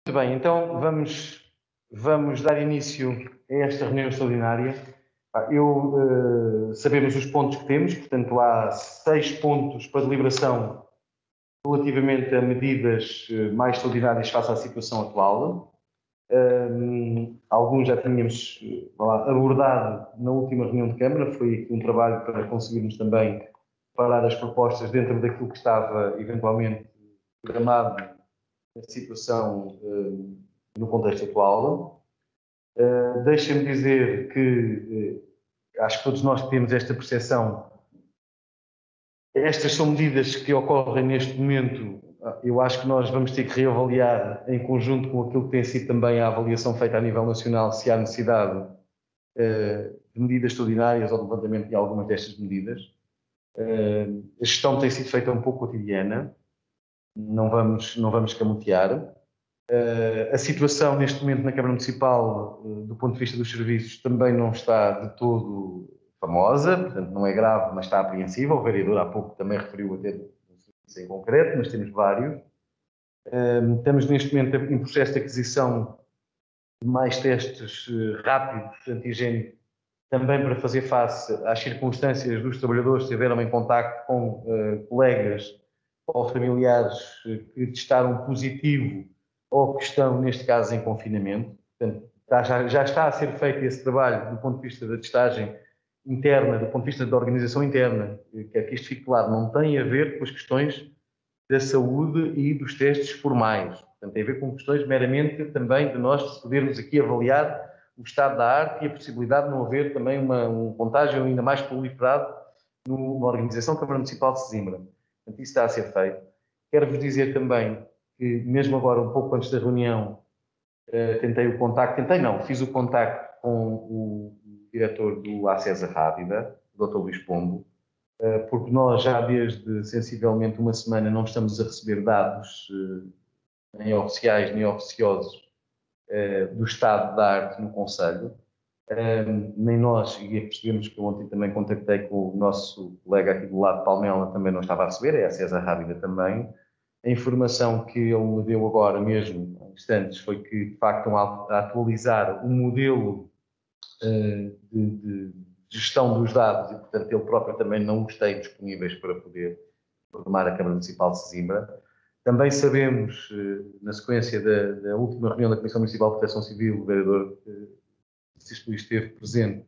Muito bem, então vamos dar início a esta reunião extraordinária. Sabemos os pontos que temos, portanto há 6 pontos para deliberação relativamente a medidas mais extraordinárias face à situação atual. Alguns já tínhamos abordado na última reunião de Câmara, foi aqui um trabalho para conseguirmos também parar as propostas dentro daquilo que estava eventualmente programado na situação no contexto atual. Deixem-me dizer que acho que todos nós temos esta percepção. Estas são medidas que ocorrem neste momento. Eu acho que nós vamos ter que reavaliar em conjunto com aquilo que tem sido também a avaliação feita a nível nacional, se há necessidade de medidas extraordinárias ou de levantamento de algumas destas medidas. A gestão tem sido feita um pouco cotidiana, não vamos camutear. A situação neste momento na Câmara Municipal, do ponto de vista dos serviços, também não está de todo famosa, portanto não é grave, mas está apreensiva. O vereador há pouco também referiu até um serviço em concreto, mas temos vários. Estamos neste momento em processo de aquisição de mais testes rápidos de antigênio, também para fazer face às circunstâncias dos trabalhadores que estiveram em contacto com colegas ou familiares que testaram positivo ou que estão, neste caso, em confinamento. Portanto, já está a ser feito esse trabalho do ponto de vista da testagem interna, do ponto de vista da organização interna, que isto fique claro, não tem a ver com as questões da saúde e dos testes formais. Portanto, tem a ver com questões meramente também de nós podermos aqui avaliar o estado da arte e a possibilidade de não haver também um contágio ainda mais proliferado na organização da Câmara Municipal de Sesimbra. Portanto, isso está a ser feito. Quero-vos dizer também que, mesmo agora, um pouco antes da reunião, fiz o contacto com o diretor do Acesa Rábida, o Dr. Luís Pombo, porque nós já desde sensivelmente uma semana não estamos a receber dados nem oficiais nem oficiosos do estado da arte no Conselho. Nem nós, e percebemos que ontem também contactei com o nosso colega aqui do lado de Palmela, também não estava a receber, a César Rábida também. A informação que ele me deu agora mesmo, há instantes, foi que de facto estão a atualizar o modelo de gestão dos dados e, portanto, ele próprio também não os tem disponíveis para poder formar a Câmara Municipal de Sesimbra. Também sabemos, na sequência da última reunião da Comissão Municipal de Proteção Civil, o vereador Francisco Luís esteve presente,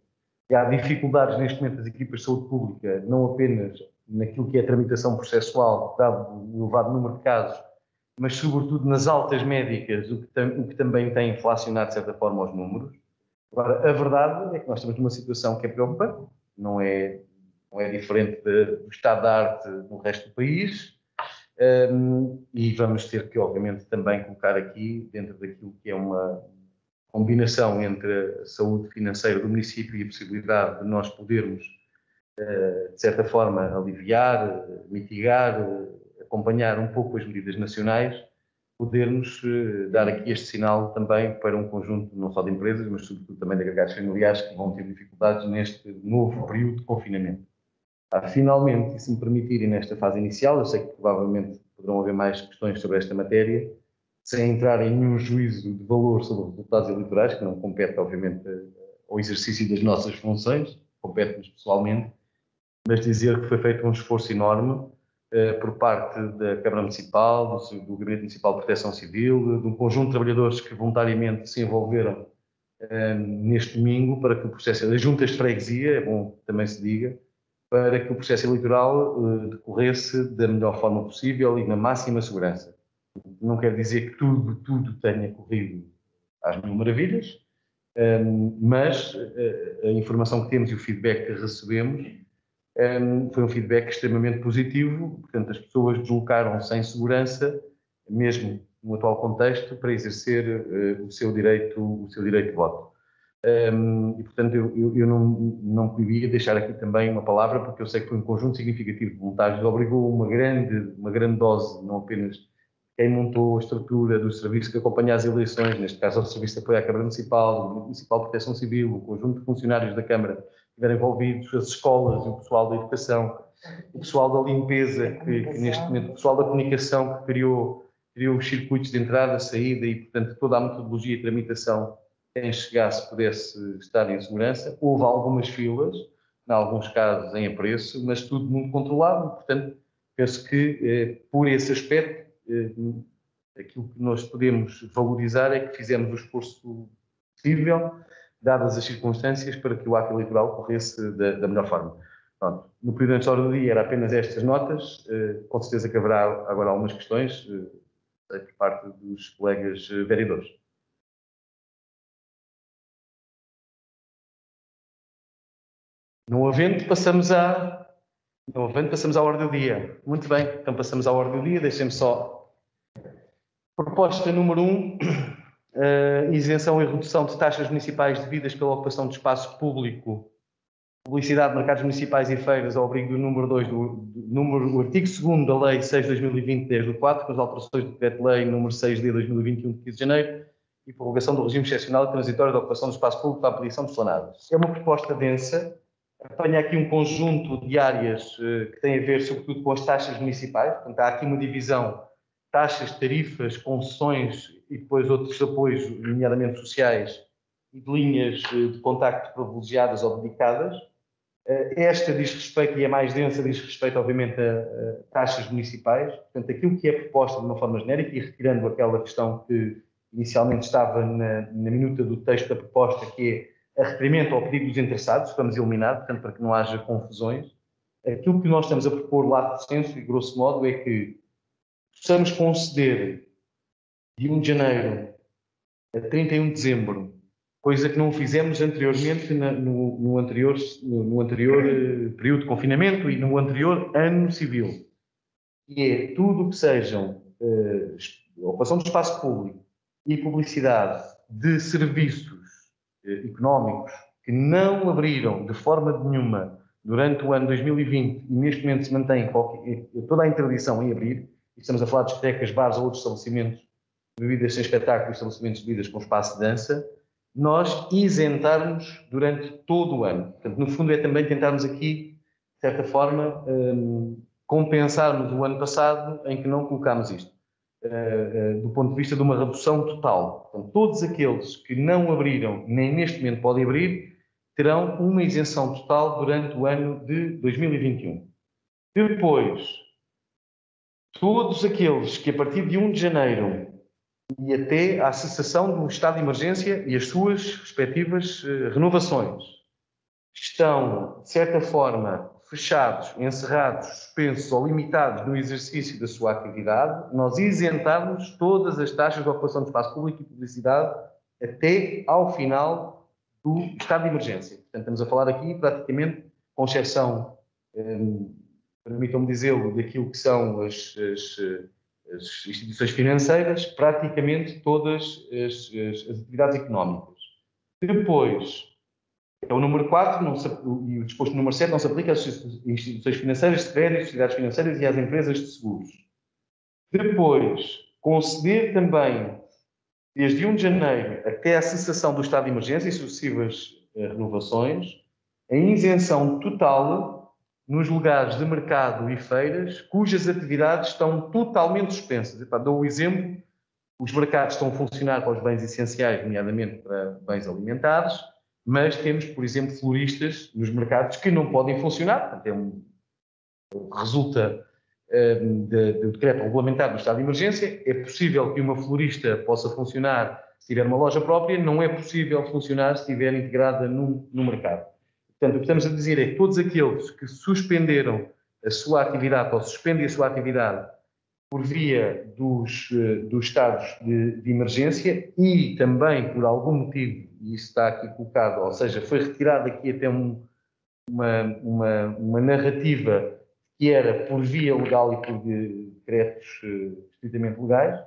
que há dificuldades neste momento das equipas de saúde pública, não apenas naquilo que é a tramitação processual, dado o elevado número de casos, mas sobretudo nas altas médicas, o que também tem inflacionado de certa forma os números. Agora, a verdade é que nós estamos numa situação que é preocupante, não é diferente do estado da arte no resto do país, e vamos ter que, obviamente, também colocar aqui, dentro daquilo que é uma combinação entre a saúde financeira do município e a possibilidade de nós podermos, de certa forma, aliviar, mitigar, acompanhar um pouco as medidas nacionais, podermos dar aqui este sinal também para um conjunto não só de empresas, mas sobretudo também de agregados familiares que vão ter dificuldades neste novo período de confinamento. Finalmente, e se me permitirem nesta fase inicial, eu sei que provavelmente poderão haver mais questões sobre esta matéria, sem entrar em nenhum juízo de valor sobre os resultados eleitorais, que não compete, obviamente, ao exercício das nossas funções, compete-nos pessoalmente, mas dizer que foi feito um esforço enorme por parte da Câmara Municipal, do Gabinete Municipal de Proteção Civil, de um conjunto de trabalhadores que voluntariamente se envolveram neste domingo para que o processo das juntas de freguesia, é bom que também se diga, para que o processo eleitoral decorresse da melhor forma possível e na máxima segurança. Não quer dizer que tudo tenha corrido às mil maravilhas, mas a informação que temos e o feedback que recebemos foi um feedback extremamente positivo. Portanto, as pessoas deslocaram-se em segurança, mesmo no atual contexto, para exercer o seu direito de voto. E, portanto, eu não podia deixar aqui também uma palavra, porque eu sei que foi um conjunto significativo de voluntários, obrigou uma grande dose, não apenas quem montou a estrutura do serviço que acompanha as eleições, neste caso o Serviço de Apoio à Câmara Municipal, o Gabinete Municipal de Proteção Civil, o conjunto de funcionários da Câmara que estiveram envolvidos, as escolas, o pessoal da educação, o pessoal da limpeza, que neste momento, o pessoal da comunicação que criou criou os circuitos de entrada, saída e, portanto, toda a metodologia de tramitação quem chegasse pudesse estar em segurança. Houve algumas filas, em alguns casos em apreço, mas tudo muito controlado. Portanto, penso que, por esse aspecto, aquilo que nós podemos valorizar é que fizemos o esforço possível, dadas as circunstâncias, para que o ato eleitoral corresse da melhor forma. Pronto. No período antes da hora do dia era apenas estas notas, com certeza que haverá agora algumas questões por parte dos colegas vereadores. Não havendo, passamos à ordem do dia. Muito bem, então passamos à ordem do dia. Deixem-me só. Proposta número 1, isenção e redução de taxas municipais devidas pela ocupação de espaço público, publicidade de mercados municipais e feiras ao abrigo do número 2 do artigo 2º da Lei 6 de 2020, 10 do 4, com as alterações do Decreto-Lei número 6 de 2021, de 15 de janeiro, e prorrogação do regime excepcional e transitório da ocupação do espaço público para a aparição de planadas. É uma proposta densa, apanha aqui um conjunto de áreas que têm a ver, sobretudo, com as taxas municipais. Portanto, há aqui uma divisão: taxas, tarifas, concessões e depois outros apoios, nomeadamente sociais, e de linhas de contacto privilegiadas ou dedicadas. Esta diz respeito, e é mais densa, diz respeito, obviamente, a taxas municipais. Portanto, aquilo que é proposta de uma forma genérica, e retirando aquela questão que inicialmente estava na minuta do texto da proposta, que é a requerimento ao pedido dos interessados, vamos eliminar, portanto, para que não haja confusões. Aquilo que nós estamos a propor lá de senso, e grosso modo, é que possamos conceder de 1 de janeiro a 31 de dezembro, coisa que não fizemos anteriormente no anterior período de confinamento e no anterior ano civil. E é tudo o que sejam ocupação do espaço público e publicidade de serviços económicos que não abriram de forma nenhuma durante o ano 2020 e neste momento se mantém toda a interdição em abrir, e estamos a falar de discotecas, bares ou outros estabelecimentos de bebidas sem espetáculo, estabelecimentos de bebidas com espaço de dança, nós isentarmos durante todo o ano. Portanto, no fundo é também tentarmos aqui, de certa forma, compensarmos o ano passado em que não colocámos isto, do ponto de vista de uma redução total. Portanto, todos aqueles que não abriram, nem neste momento podem abrir, terão uma isenção total durante o ano de 2021. Depois, todos aqueles que a partir de 1 de janeiro e até à cessação do estado de emergência e as suas respectivas renovações estão, de certa forma, fechados, encerrados, suspensos ou limitados no exercício da sua atividade, nós isentarmos todas as taxas de ocupação de espaço público e publicidade até ao final do estado de emergência. Portanto, estamos a falar aqui, praticamente, com exceção, permitam-me dizê-lo, daquilo que são as instituições financeiras, praticamente todas as atividades económicas. Depois, é o número 4, e o disposto número 7 não se aplica às instituições financeiras de crédito, sociedades financeiras e às empresas de seguros. Depois, conceder também, desde 1 de janeiro até a cessação do estado de emergência e sucessivas renovações, a isenção total nos lugares de mercado e feiras cujas atividades estão totalmente suspensas. Dou o exemplo: os mercados estão a funcionar para os bens essenciais, nomeadamente para bens alimentares, mas temos, por exemplo, floristas nos mercados que não podem funcionar. Portanto, resulta do decreto regulamentar do estado de emergência. É possível que uma florista possa funcionar se tiver uma loja própria, não é possível funcionar se estiver integrada no mercado. Portanto, o que estamos a dizer é que todos aqueles que suspenderam a sua atividade ou suspendem a sua atividade por via dos estados de emergência e também por algum motivo, e isso está aqui colocado, ou seja, foi retirado aqui até uma narrativa que era por via legal e por decretos estritamente legais.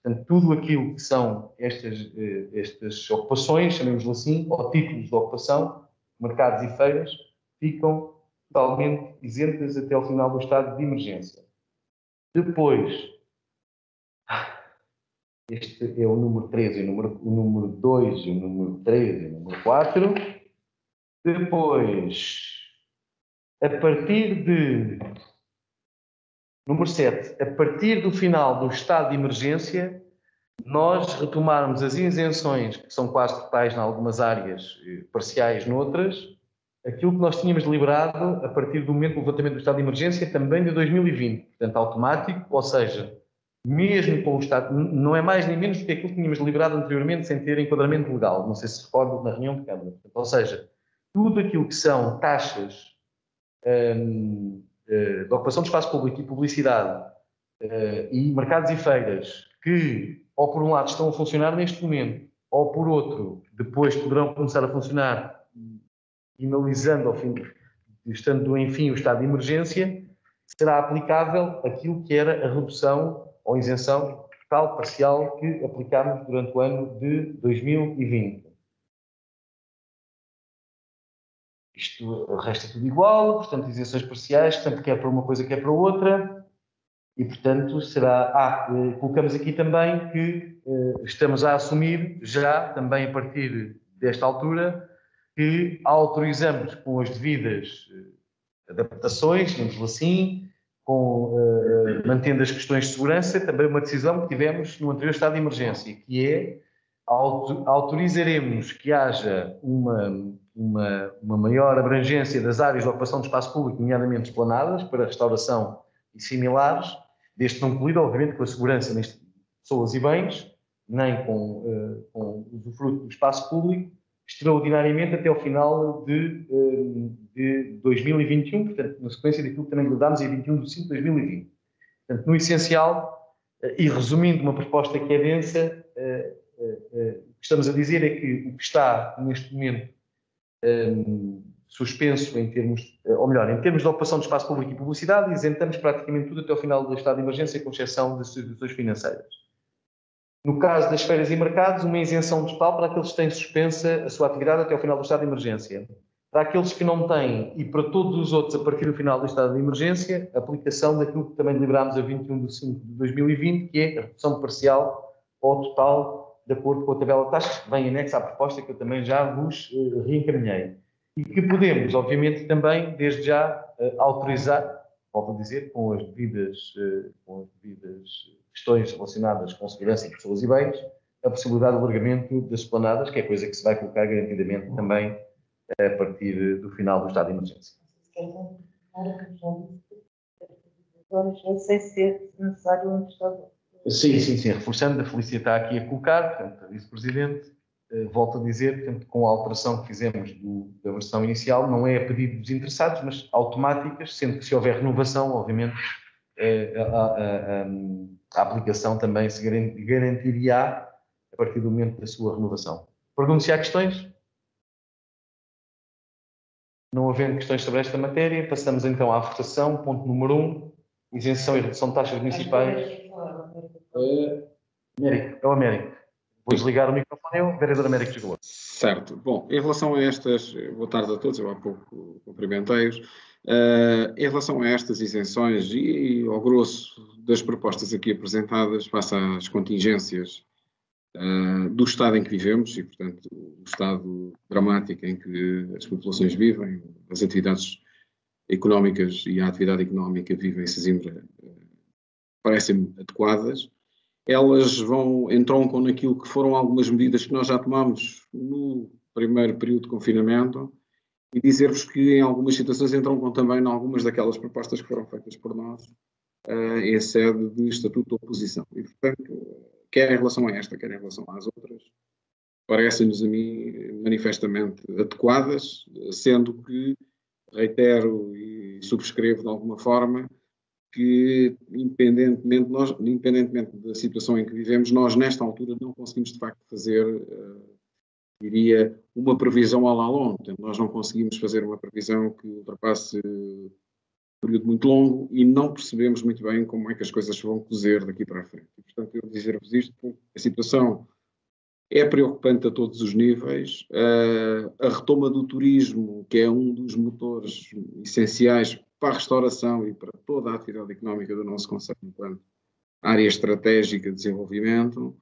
Portanto, tudo aquilo que são estas ocupações, chamemos-lo assim, ou títulos de ocupação, mercados e feiras, ficam totalmente isentas até ao final do estado de emergência. Depois, este é o número 13, o número 2, o número 3 e o número 4. Depois, a partir de Número 7. A partir do final do estado de emergência, nós retomarmos as isenções, que são quase totais em algumas áreas, parciais noutras, aquilo que nós tínhamos liberado a partir do momento do levantamento do estado de emergência também de 2020. Portanto, automático, ou seja, mesmo com o estado, não é mais nem menos do que aquilo que tínhamos liberado anteriormente sem ter enquadramento legal. Não sei se recordam na reunião de Câmara. Ou seja, tudo aquilo que são taxas de ocupação de espaço público e publicidade e mercados e feiras que, ou por um lado, estão a funcionar neste momento, ou por outro, depois poderão começar a funcionar, finalizando ao fim, estando enfim o estado de emergência, será aplicável aquilo que era a redução ou isenção total, parcial, que aplicámos durante o ano de 2020. Isto, o resto é tudo igual, portanto, isenções parciais, tanto quer para uma coisa, quer para outra, e, portanto, será... colocamos aqui também que estamos a assumir, já, também a partir desta altura, que autorizamos com as devidas adaptações, digamos assim, mantendo as questões de segurança, também uma decisão que tivemos no anterior estado de emergência, que é autorizaremos que haja uma maior abrangência das áreas de ocupação de espaço público, nomeadamente esplanadas, para restauração e similares, desde não colido, obviamente, com a segurança de pessoas e bens, nem com o usufruto do espaço público, extraordinariamente até ao final de 2021, portanto, na sequência daquilo que também levámos em 21 de 5 de 2020. Portanto, no essencial, e resumindo uma proposta que é densa, o que estamos a dizer é que o que está, neste momento, suspenso em termos, ou melhor, em termos de ocupação de espaço público e publicidade, isentamos praticamente tudo até ao final do estado de emergência, com exceção das instituições financeiras. No caso das feiras e mercados, uma isenção total para aqueles que têm suspensa a sua atividade até ao final do estado de emergência. Para aqueles que não têm e para todos os outros a partir do final do estado de emergência, a aplicação daquilo que também deliberámos a 21 de 5 de 2020, que é a redução parcial ou total, de acordo com a tabela de taxas, que vem anexa à proposta que eu também já vos reencaminhei. E que podemos, obviamente, também, desde já, autorizar, volto a dizer, com as devidas questões relacionadas com segurança de pessoas e bens, a possibilidade de alargamento das esplanadas, que é coisa que se vai colocar garantidamente também a partir do final do estado de emergência. Sem ser necessário um estado. Sim. Reforçando, a Felícia está aqui a colocar, portanto, a Vice-Presidente, volto a dizer, portanto, com a alteração que fizemos da versão inicial, não é a pedido dos interessados, mas automáticas, sendo que se houver renovação, obviamente, a aplicação também se garantiria a partir do momento da sua renovação. Pergunto se há questões. Não havendo questões sobre esta matéria, passamos então à votação. Ponto número 1, isenção e redução de taxas municipais. É o Américo. Vou desligar o microfone, vereador Américo Desgoa. Certo. Bom, em relação a estas, boa tarde a todos, eu há pouco cumprimentei-os. Em relação a estas isenções e ao grosso das propostas aqui apresentadas, face às contingências do estado em que vivemos e, portanto, o estado dramático em que as populações vivem, as atividades económicas e a atividade económica vivem em Sesimbra parecem-me adequadas. Elas entroncam naquilo que foram algumas medidas que nós já tomámos no primeiro período de confinamento e dizer-vos que em algumas situações entroncam também em algumas daquelas propostas que foram feitas por nós em sede de estatuto de oposição. E, portanto, quer em relação a esta, quer em relação às outras, parecem-nos a mim manifestamente adequadas, sendo que reitero e subscrevo de alguma forma que, independentemente da situação em que vivemos, nós, nesta altura, não conseguimos, de facto, fazer, diria, uma previsão à la longa. Portanto, nós não conseguimos fazer uma previsão que ultrapasse um período muito longo e não percebemos muito bem como é que as coisas vão cozer daqui para a frente. E, portanto, eu dizer-vos isto, porque a situação é preocupante a todos os níveis. A retoma do turismo, que é um dos motores essenciais para a restauração e para toda a atividade económica do nosso concelho, enquanto área estratégica de desenvolvimento,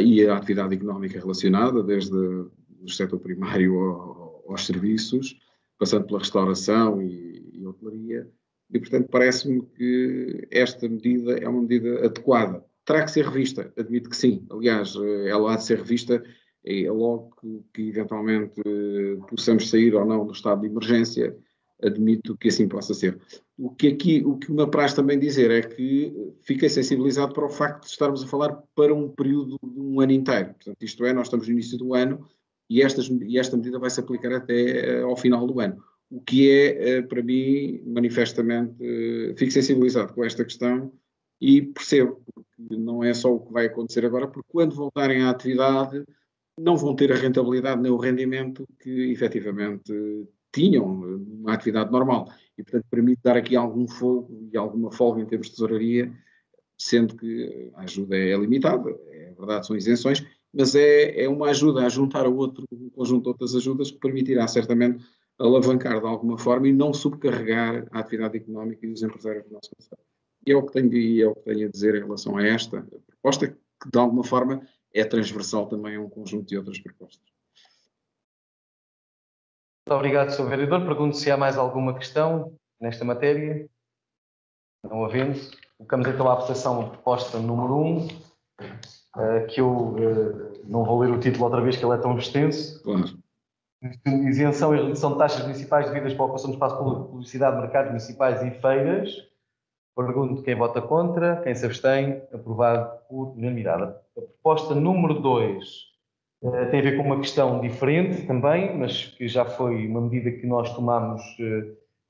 e a atividade económica relacionada, desde o setor primário aos serviços, passando pela restauração e hotelaria, e, portanto, parece-me que esta medida é uma medida adequada. Terá que ser revista, admito que sim. Aliás, ela há de ser revista logo que eventualmente possamos sair ou não do estado de emergência, admito que assim possa ser. O que me apraz também dizer é que fiquei sensibilizado para o facto de estarmos a falar para um período de um ano inteiro. Portanto, isto é, nós estamos no início do ano e esta medida vai se aplicar até ao final do ano. O que é, para mim, manifestamente, fico sensibilizado com esta questão e percebo que não é só o que vai acontecer agora, porque quando voltarem à atividade não vão ter a rentabilidade nem o rendimento que efetivamente tinham numa atividade normal. E, portanto, permite dar aqui algum fogo e alguma folga em termos de tesouraria, sendo que a ajuda é limitada, é verdade, são isenções, mas é uma ajuda a juntar a outro, um conjunto de outras ajudas que permitirá certamente alavancar de alguma forma e não subcarregar a atividade económica e os empresários do nosso Conselho. E é o que tenho a dizer em relação a esta proposta, que de alguma forma é transversal também a um conjunto de outras propostas. Muito obrigado, Sr. Vereador. Pergunto se há mais alguma questão nesta matéria. Não havendo, colocamos então à votação a proposta número 1, que eu não vou ler o título outra vez, que ele é tão extenso. Claro. Isenção e redução de taxas municipais devidas para a ocupação de espaço público, publicidade, mercados municipais e feiras. Pergunto quem vota contra, quem se abstém, aprovado por unanimidade. A proposta número 2 tem a ver com uma questão diferente também, mas que já foi uma medida que nós tomámos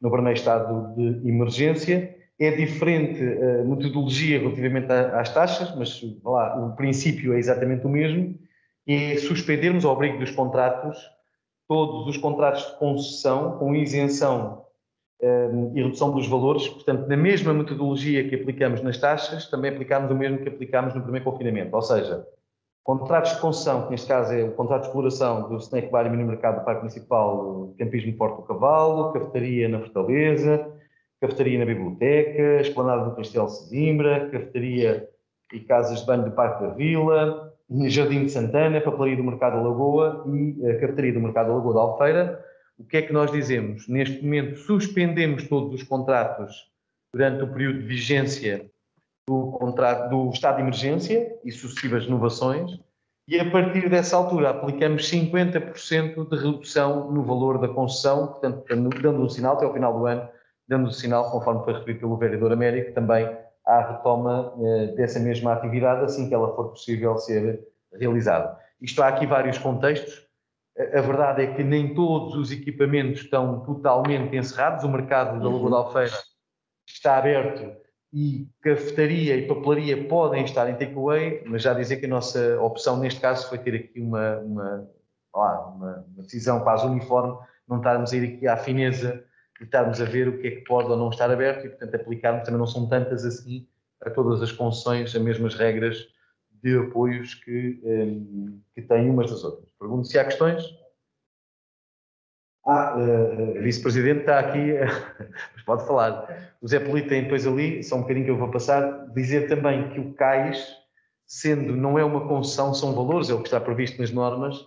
no primeiro estado de emergência. É diferente a metodologia relativamente às taxas, mas lá, o princípio é exatamente o mesmo, é suspendermos, ao abrigo dos contratos, todos os contratos de concessão com isenção e redução dos valores. Portanto, na mesma metodologia que aplicamos nas taxas, também aplicamos o mesmo que aplicámos no primeiro confinamento, ou seja, contratos de concessão, que neste caso é o contrato de exploração do snack bar e mini mercado do Parque Municipal, Campismo de Porto do Cavalo, cafetaria na Fortaleza, cafetaria na Biblioteca, esplanada do Castelo de Sesimbra, cafetaria e casas de banho do Parque da Vila, Jardim de Santana, papelaria do Mercado da Lagoa e a cafetaria do Mercado da Lagoa da Albufeira. O que é que nós dizemos? Neste momento suspendemos todos os contratos durante o período de vigência do contrato do estado de emergência e sucessivas renovações, e a partir dessa altura aplicamos 50% de redução no valor da concessão, portanto, dando um sinal até ao final do ano, dando um sinal, conforme foi referido pelo vereador Américo, também à retoma dessa mesma atividade, assim que ela for possível ser realizada. Isto há aqui vários contextos. A verdade é que nem todos os equipamentos estão totalmente encerrados. O mercado da Lagoa da Albufeira está aberto e cafetaria e papelaria podem estar em takeaway, mas já dizer que a nossa opção neste caso foi ter aqui uma decisão quase uniforme, não estarmos a ir aqui à fineza e estarmos a ver o que é que pode ou não estar aberto e, portanto, aplicarmos, também não são tantas assim, a todas as concessões, as mesmas regras de apoios que têm umas das outras. Pergunto se há questões. A vice-presidente está aqui, mas pode falar. O Zé Polito tem depois ali, só um bocadinho que eu vou passar, dizer também que o CAIS, sendo não é uma concessão, são valores, é o que está previsto nas normas,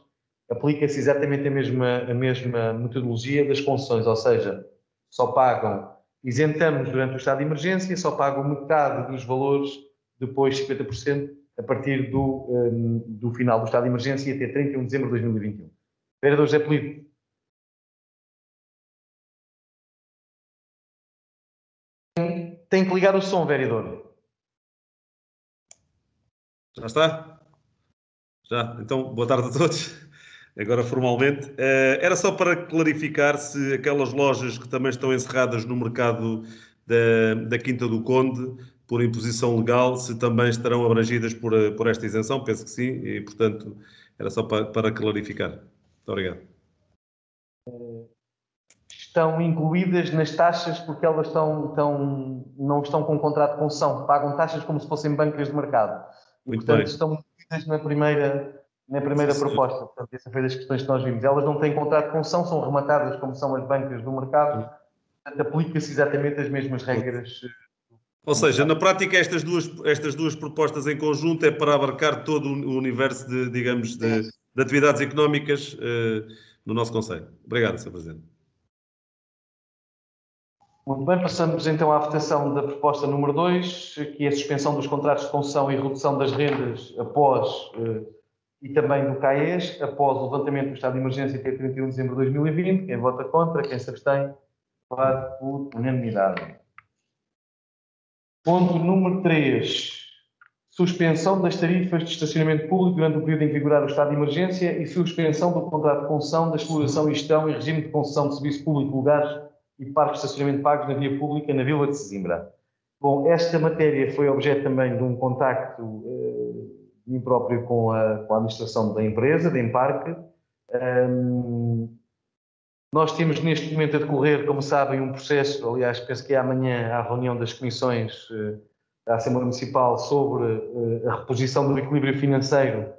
aplica-se exatamente a mesma metodologia das concessões, ou seja, só pagam, isentamos durante o estado de emergência, só pagam metade dos valores, depois 50%, a partir do final do estado de emergência até 31 de dezembro de 2021. Vereador Zé Polito. Tem que ligar o som, vereador. Já está? Já. Então, boa tarde a todos. Agora, formalmente. Era só para clarificar se aquelas lojas que também estão encerradas no mercado da Quinta do Conde, por imposição legal, se também estarão abrangidas por esta isenção. Penso que sim. E, portanto, era só para clarificar. Muito obrigado. Estão incluídas nas taxas porque elas não estão com contrato de concessão, pagam taxas como se fossem bancas de mercado. E, Muito portanto, bem. estão incluídas na primeira Sim, proposta. Portanto, essa foi das questões que nós vimos. Elas não têm contrato de concessão, são rematadas como são as bancas do mercado. Portanto, aplica-se exatamente as mesmas regras. Ou seja, na prática, estas duas propostas em conjunto é para abarcar todo o universo de atividades económicas no nosso Conselho. Obrigado, Sr. Presidente. Muito bem, passamos então à votação da proposta número 2, que é a suspensão dos contratos de concessão e redução das rendas após e também do CAES, após o levantamento do estado de emergência até 31 de dezembro de 2020. Quem vota contra, quem se abstém, vota por unanimidade. Ponto número 3. Suspensão das tarifas de estacionamento público durante o período em que vigorar o estado de emergência e suspensão do contrato de concessão, da exploração e gestão em regime de concessão de serviço público de lugares e parques de estacionamento pagos na via pública na Vila de Sesimbra. Bom, esta matéria foi objeto também de um contacto mim próprio com a administração da empresa, da Emparque. Nós temos neste momento a decorrer, como sabem, um processo, aliás, penso que é amanhã a reunião das comissões da Assembleia Municipal sobre a reposição do equilíbrio financeiro,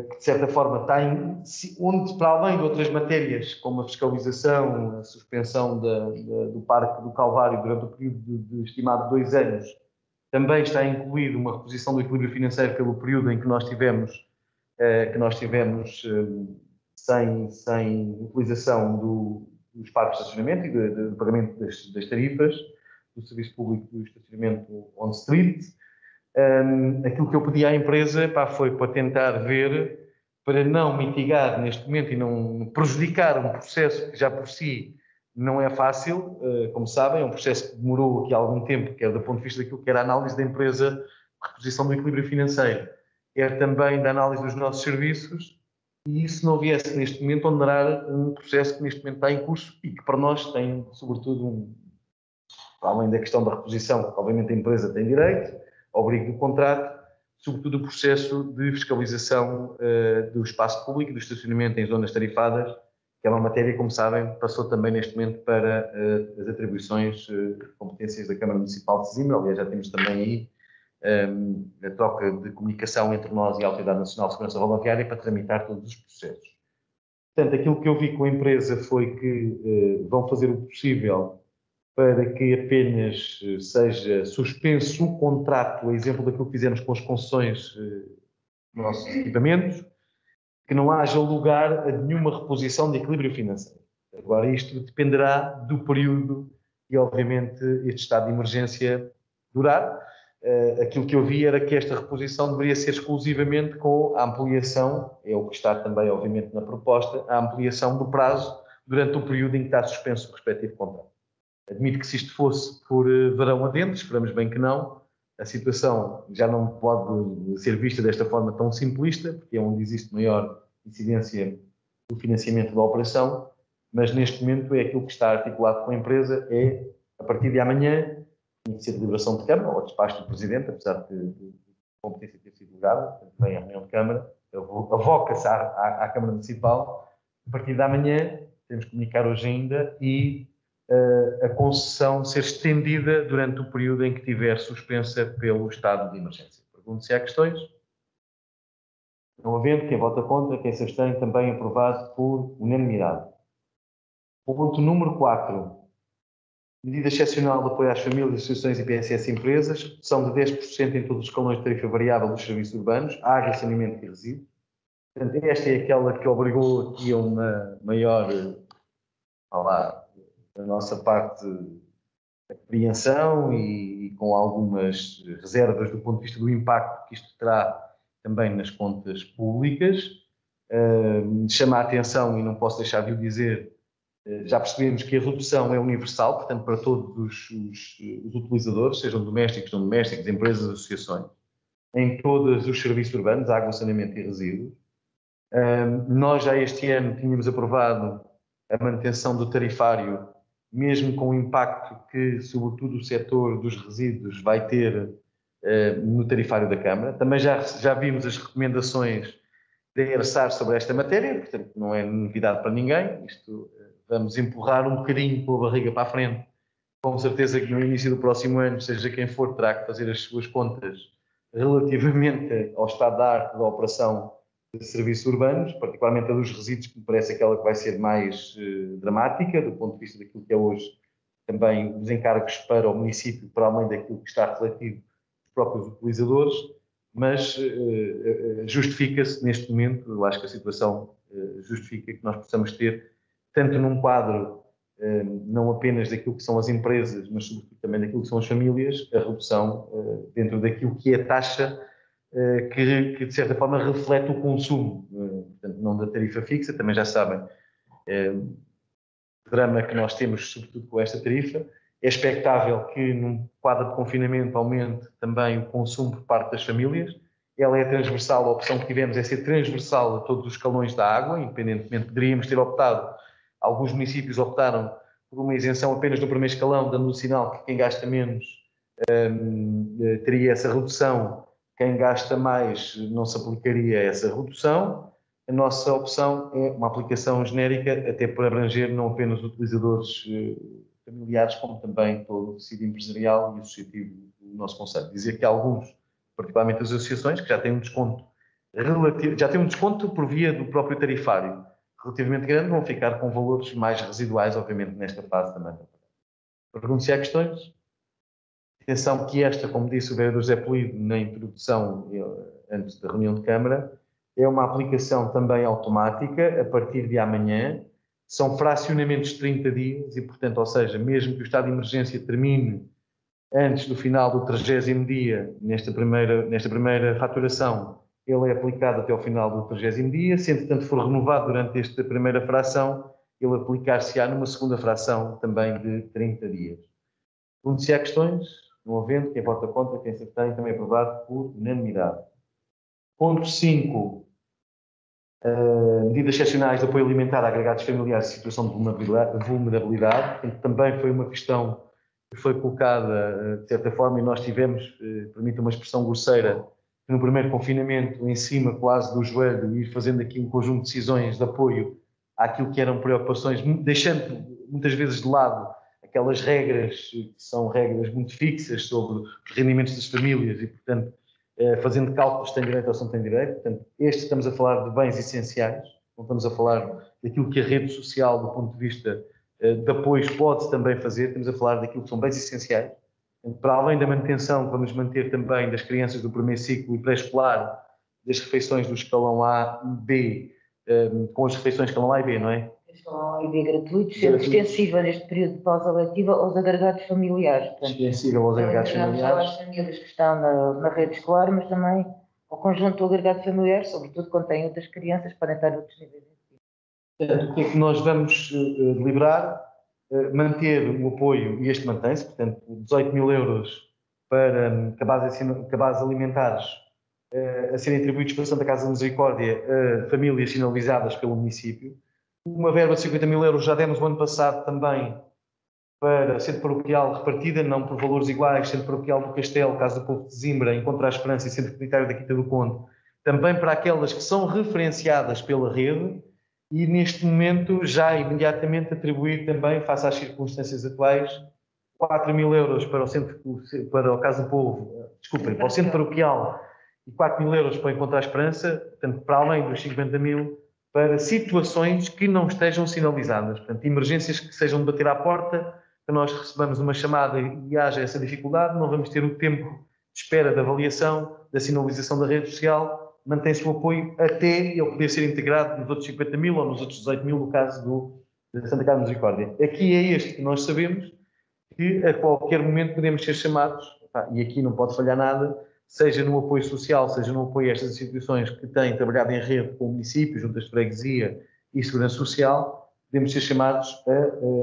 que de certa forma está onde, para além de outras matérias, como a fiscalização, a suspensão do Parque do Calvário durante o período de estimado 2 anos, também está incluído uma reposição do equilíbrio financeiro pelo período em que nós tivemos sem utilização dos parques de estacionamento e do pagamento das tarifas do serviço público do estacionamento on-street. Aquilo que eu pedi à empresa foi para tentar ver, para não mitigar neste momento e não prejudicar um processo que já por si não é fácil, como sabem, é um processo que demorou aqui algum tempo, quer do ponto de vista daquilo que era a análise da empresa, reposição do equilíbrio financeiro, quer também da análise dos nossos serviços, e isso não viesse neste momento onerar um processo que neste momento está em curso e que para nós tem, sobretudo, além da questão da reposição, que obviamente a empresa tem direito, ao abrigo do contrato, sobretudo o processo de fiscalização do espaço público e do estacionamento em zonas tarifadas, que é uma matéria, como sabem, passou também neste momento para as atribuições de competências da Câmara Municipal de Sesimbra. Aliás, já temos também aí a troca de comunicação entre nós e a Autoridade Nacional de Segurança Rodoviária para tramitar todos os processos. Portanto, aquilo que eu vi com a empresa foi que vão fazer o possível para que apenas seja suspenso o contrato, a exemplo daquilo que fizemos com as concessões dos nossos equipamentos, que não haja lugar a nenhuma reposição de equilíbrio financeiro. Agora, isto dependerá do período que, obviamente, este estado de emergência durar. Aquilo que eu vi era que esta reposição deveria ser exclusivamente com a ampliação, é o que está também, obviamente, na proposta, a ampliação do prazo durante o período em que está suspenso o respectivo contrato. Admito que se isto fosse por verão adentro, esperamos bem que não, a situação já não pode ser vista desta forma tão simplista, porque é onde existe maior incidência do financiamento da operação, mas neste momento é aquilo que está articulado com a empresa, é, a partir de amanhã, iniciar a deliberação de Câmara, ou despacho do Presidente, apesar de a competência ter sido delegada, vem a reunião de Câmara, avoca-se à Câmara Municipal, a partir de amanhã, temos que comunicar hoje ainda, e a concessão ser estendida durante o período em que estiver suspensa pelo estado de emergência. Pergunto se há questões. Não havendo, quem vota contra, quem se abstém, também aprovado por unanimidade. Ponto número 4. Medida excepcional de apoio às famílias, associações e PSS empresas, são de 10% em todos os escalões de tarifa variável dos serviços urbanos, água, saneamento e resíduos. Portanto, esta é aquela que obrigou aqui a uma maior, da nossa parte, apreensão e com algumas reservas do ponto de vista do impacto que isto terá também nas contas públicas. Chama a atenção, e não posso deixar de o dizer, já percebemos que a redução é universal, portanto, para todos os utilizadores, sejam domésticos, não domésticos, empresas, associações, em todos os serviços urbanos, água, saneamento e resíduos. Nós já este ano tínhamos aprovado a manutenção do tarifário, mesmo com o impacto que, sobretudo, o setor dos resíduos vai ter no tarifário da Câmara. Também já vimos as recomendações da ERSAR sobre esta matéria, portanto, não é novidade para ninguém. Isto vamos empurrar um bocadinho com a barriga para a frente. Com certeza que no início do próximo ano, seja quem for, terá que fazer as suas contas relativamente ao estado da arte da operação de serviços urbanos, particularmente a dos resíduos, que me parece aquela que vai ser mais dramática, do ponto de vista daquilo que é hoje também os encargos para o município, para além daquilo que está refletido nos próprios utilizadores, mas justifica-se neste momento, eu acho que a situação justifica que nós possamos ter, tanto num quadro não apenas daquilo que são as empresas, mas sobretudo também daquilo que são as famílias, a redução dentro daquilo que é a taxa que de certa forma reflete o consumo, portanto não da tarifa fixa, também já sabem o drama que nós temos sobretudo com esta tarifa. É expectável que num quadro de confinamento aumente também o consumo por parte das famílias. Ela é transversal, a opção que tivemos é ser transversal a todos os escalões da água, independentemente, poderíamos ter optado, alguns municípios optaram por uma isenção apenas no primeiro escalão, dando o sinal que quem gasta menos teria essa redução, quem gasta mais não se aplicaria essa redução. A nossa opção é uma aplicação genérica, até por abranger não apenas utilizadores familiares, como também todo o tecido empresarial e associativo do nosso concelho. Dizer que alguns, particularmente as associações, que já têm um desconto por via do próprio tarifário relativamente grande, vão ficar com valores mais residuais, obviamente, nesta fase também. Pergunto se há questões. Atenção que esta, como disse o vereador José Polido na introdução, antes da reunião de Câmara, é uma aplicação também automática, a partir de amanhã. São fracionamentos de 30 dias e, portanto, ou seja, mesmo que o estado de emergência termine antes do final do 30º dia, nesta primeira faturação, ele é aplicado até ao final do 30º dia. Se, entretanto, for renovado durante esta primeira fração, ele aplicar-se-á numa segunda fração também de 30 dias. Pergunto se há questões. Não havendo, quem vota contra, quem se abstém, também aprovado por unanimidade. Ponto 5. Medidas excepcionais de apoio alimentar a agregados familiares em situação de vulnerabilidade. Também foi uma questão que foi colocada, de certa forma, e nós tivemos, permite uma expressão grosseira, que no primeiro confinamento, em cima quase do joelho, ir fazendo aqui um conjunto de decisões de apoio àquilo que eram preocupações, deixando muitas vezes de lado aquelas regras que são regras muito fixas sobre os rendimentos das famílias e, portanto, fazendo cálculos se tem direito ou se não tem direito. Portanto, estamos a falar de bens essenciais, não estamos a falar daquilo que a rede social, do ponto de vista de apoios, pode também fazer, estamos a falar daquilo que são bens essenciais. Para além da manutenção, vamos manter também das crianças do primeiro ciclo e pré-escolar, das refeições do escalão A e B, com as refeições escalão A e B, não é? Escalão A e B gratuitos, sendo extensível neste período de pausa letiva aos agregados familiares. Extensível aos agregados familiares. Às famílias que estão na rede escolar, mas também ao conjunto do agregado familiar, sobretudo quando têm outras crianças, podem estar noutros níveis de ensino. Portanto, o que é que nós vamos deliberar? Manter o apoio, e este mantém-se, portanto, 18 mil euros para cabazes alimentares a serem atribuídos pela Santa Casa da Misericórdia a famílias sinalizadas pelo município. Uma verba de 50 mil euros já demos o ano passado também para Centro Paroquial repartida, não por valores iguais, Centro Paroquial do Castelo, Casa do Povo de Zimbra, Encontro à Esperança e Centro Comunitário da Quinta do Conde, também para aquelas que são referenciadas pela rede. E neste momento já imediatamente atribuir também, face às circunstâncias atuais, 4 mil euros para o Casa do Povo, para o Centro Paroquial e 4 mil euros para o Encontro à Esperança, portanto, para além dos 50 mil, para situações que não estejam sinalizadas, portanto, emergências que sejam de bater à porta, que nós recebamos uma chamada e haja essa dificuldade, não vamos ter o tempo de espera da avaliação, da sinalização da rede social. Mantém-se o apoio até ele poder ser integrado nos outros 50 mil ou nos outros 18 mil, no caso da Santa Casa da Misericórdia. Aqui é este que nós sabemos que a qualquer momento podemos ser chamados, e aqui não pode falhar nada, seja no apoio social, seja no apoio a estas instituições que têm trabalhado em rede com o município, juntas de freguesia e segurança social, podemos ser chamados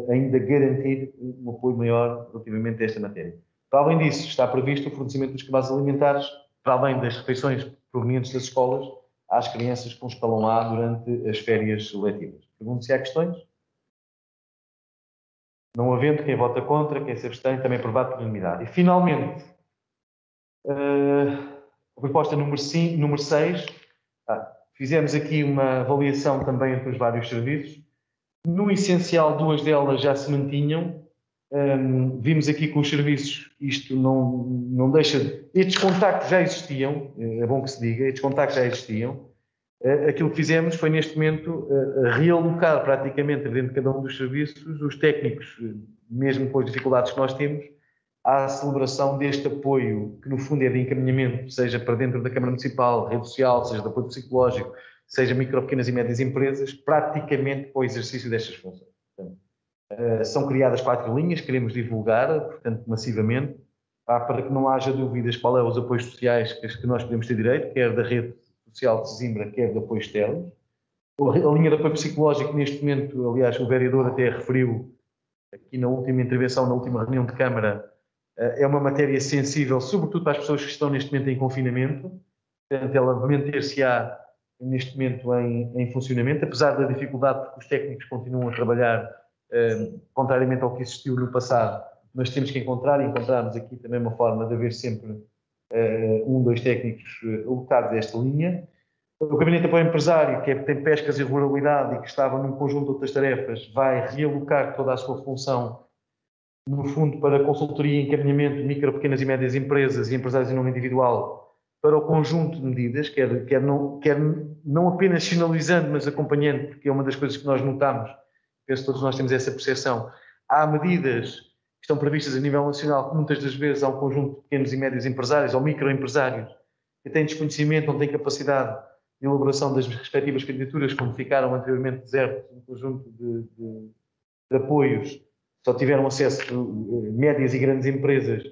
a ainda garantir um apoio maior relativamente a esta matéria. Para além disso, está previsto o fornecimento dos cabazes alimentares, para além das refeições provenientes das escolas, às crianças com escalão A durante as férias letivas. Pergunto se há questões. Não havendo, quem vota contra, quem se abstém, também aprovado por unanimidade. E, finalmente, a proposta número 6, fizemos aqui uma avaliação também entre os vários serviços. No essencial, duas delas já se mantinham. Vimos aqui com os serviços, isto não deixa... Estes contactos já existiam, é bom que se diga, estes contactos já existiam. Aquilo que fizemos foi, neste momento, realocar praticamente dentro de cada um dos serviços os técnicos, mesmo com as dificuldades que nós temos, à celebração deste apoio, que no fundo é de encaminhamento, seja para dentro da Câmara Municipal, rede social, seja de apoio psicológico, seja micro, pequenas e médias empresas, praticamente para o exercício destas funções. Portanto, São criadas 4 linhas, queremos divulgar, portanto, massivamente, para que não haja dúvidas qual é os apoios sociais que nós podemos ter direito, quer da rede social de Sesimbra, quer de apoios externos. A linha de apoio psicológico, neste momento, aliás, o vereador até referiu aqui na última intervenção, na última reunião de Câmara, é uma matéria sensível, sobretudo para as pessoas que estão neste momento em confinamento. Portanto, ela manter-se-á neste momento em funcionamento, apesar da dificuldade, porque os técnicos continuam a trabalhar, contrariamente ao que existiu no passado, mas temos que encontrarmos aqui também uma forma de haver sempre 2 técnicos alocados a esta linha. O Gabinete de Apoio Empresário, que tem pescas e ruralidade e que estava num conjunto de outras tarefas, vai realocar toda a sua função, no fundo, para consultoria e encaminhamento de micro, pequenas e médias empresas e empresários em nome individual, para o conjunto de medidas, quer não apenas sinalizando, mas acompanhando, porque é uma das coisas que nós notamos, penso que todos nós temos essa percepção. Há medidas que estão previstas a nível nacional, que muitas das vezes há um conjunto de pequenos e médios empresários ou microempresários que têm desconhecimento, não têm capacidade de elaboração das respectivas candidaturas, como ficaram anteriormente desertos, um conjunto de apoios, só tiveram acesso médias e grandes empresas.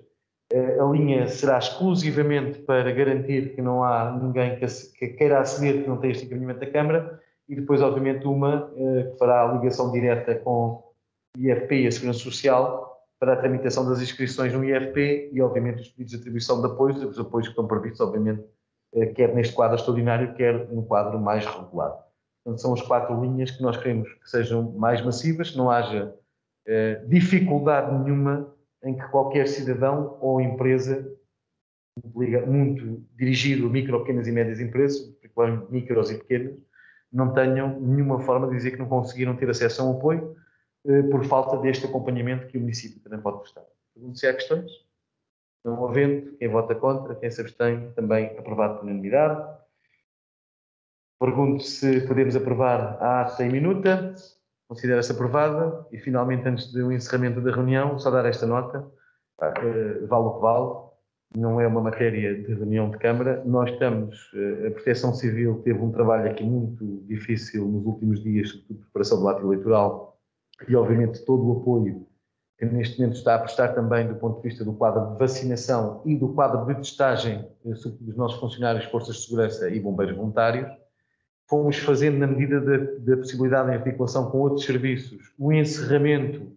A linha será exclusivamente para garantir que não há ninguém que queira aceder que não tenha este encaminhamento da Câmara, e depois, obviamente, uma que fará a ligação direta com o IFP e a Segurança Social para a tramitação das inscrições no IFP e, obviamente, os pedidos de atribuição de apoios, os apoios que estão previstos, obviamente, quer neste quadro extraordinário, quer no quadro mais regular. Portanto, são as 4 linhas que nós queremos que sejam mais massivas, que não haja dificuldade nenhuma em que qualquer cidadão ou empresa, muito dirigido a micro, pequenas e médias empresas, particularmente micros e pequenas, não tenham nenhuma forma de dizer que não conseguiram ter acesso a um apoio por falta deste acompanhamento que o município também pode prestar. Pergunto se há questões. Não havendo, quem vota contra, quem se abstém, também aprovado por unanimidade. Pergunto se podemos aprovar a ata em minuta. Considera-se aprovada. E, finalmente, antes do encerramento da reunião, só dar esta nota. Vale o que vale. Não é uma matéria de reunião de Câmara. Nós estamos... A Proteção Civil teve um trabalho aqui muito difícil nos últimos dias, sobretudo preparação do ato eleitoral e, obviamente, todo o apoio que neste momento está a prestar também do ponto de vista do quadro de vacinação e do quadro de testagem, sobretudo dos nossos funcionários, forças de segurança e bombeiros voluntários. Fomos fazendo, na medida da possibilidade, em articulação com outros serviços, o encerramento de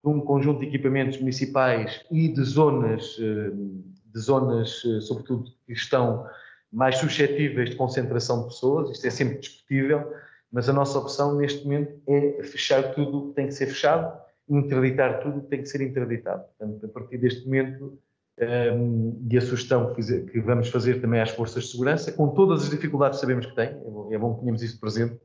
um conjunto de equipamentos municipais e de zonas, sobretudo, que estão mais suscetíveis de concentração de pessoas. Isto é sempre discutível, mas a nossa opção neste momento é fechar tudo o que tem que ser fechado, interditar tudo o que tem que ser interditado. Portanto, a partir deste momento, e a sugestão que vamos fazer também às forças de segurança, com todas as dificuldades que sabemos que têm, é bom que tenhamos isso presente,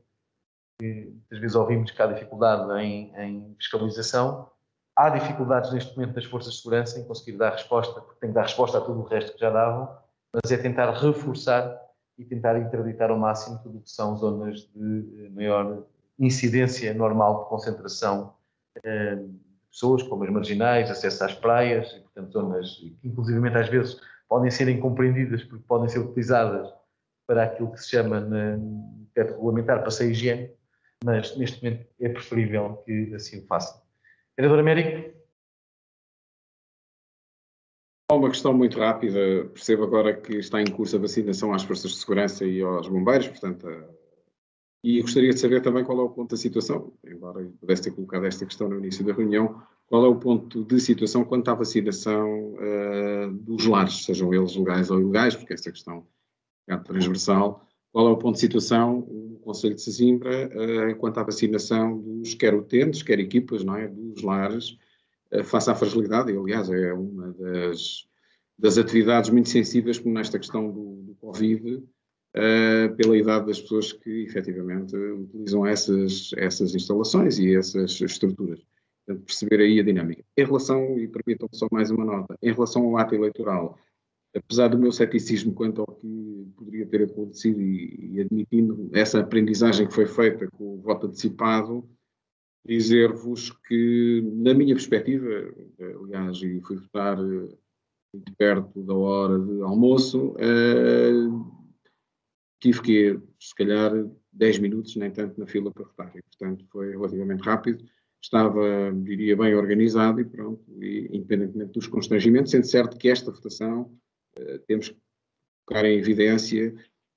muitas vezes ouvimos que há dificuldade em fiscalização, há dificuldades neste momento das forças de segurança em conseguir dar resposta, porque tem que dar resposta a tudo o resto que já davam, mas é tentar reforçar e tentar interditar ao máximo tudo o que são zonas de maior incidência normal de concentração de pessoas, como as marginais, acesso às praias, e, portanto, zonas que, inclusivamente, às vezes podem ser incompreendidas porque podem ser utilizadas para aquilo que se chama no teto regulamentar passeio higiênico, mas neste momento é preferível que assim o façam. Vereador Américo? Há uma questão muito rápida. Percebo agora que está em curso a vacinação às forças de segurança e aos bombeiros, portanto, e gostaria de saber também qual é o ponto da situação, embora eu pudesse ter colocado esta questão no início da reunião, qual é o ponto de situação quanto à vacinação dos lares, sejam eles legais ou ilegais, porque esta questão é transversal. Qual é o ponto de situação do Conselho de Sesimbra quanto à vacinação dos quer utentes, quer equipas, não é, dos lares, face à fragilidade, e aliás é uma das atividades muito sensíveis nesta questão do Covid, pela idade das pessoas que efetivamente utilizam essas instalações e essas estruturas. Portanto, perceber aí a dinâmica. Em relação, e permitam-me só mais uma nota, em relação ao ato eleitoral, apesar do meu ceticismo quanto ao que poderia ter acontecido e admitindo essa aprendizagem que foi feita com o voto antecipado, dizer-vos que, na minha perspectiva, aliás, e fui votar muito perto da hora de almoço, tive que ir, se calhar, 10 minutos, nem tanto na fila para votar. E, portanto, foi relativamente rápido. estava, diria, bem organizado e pronto, e, independentemente dos constrangimentos, sendo certo que esta votação temos que colocar em evidência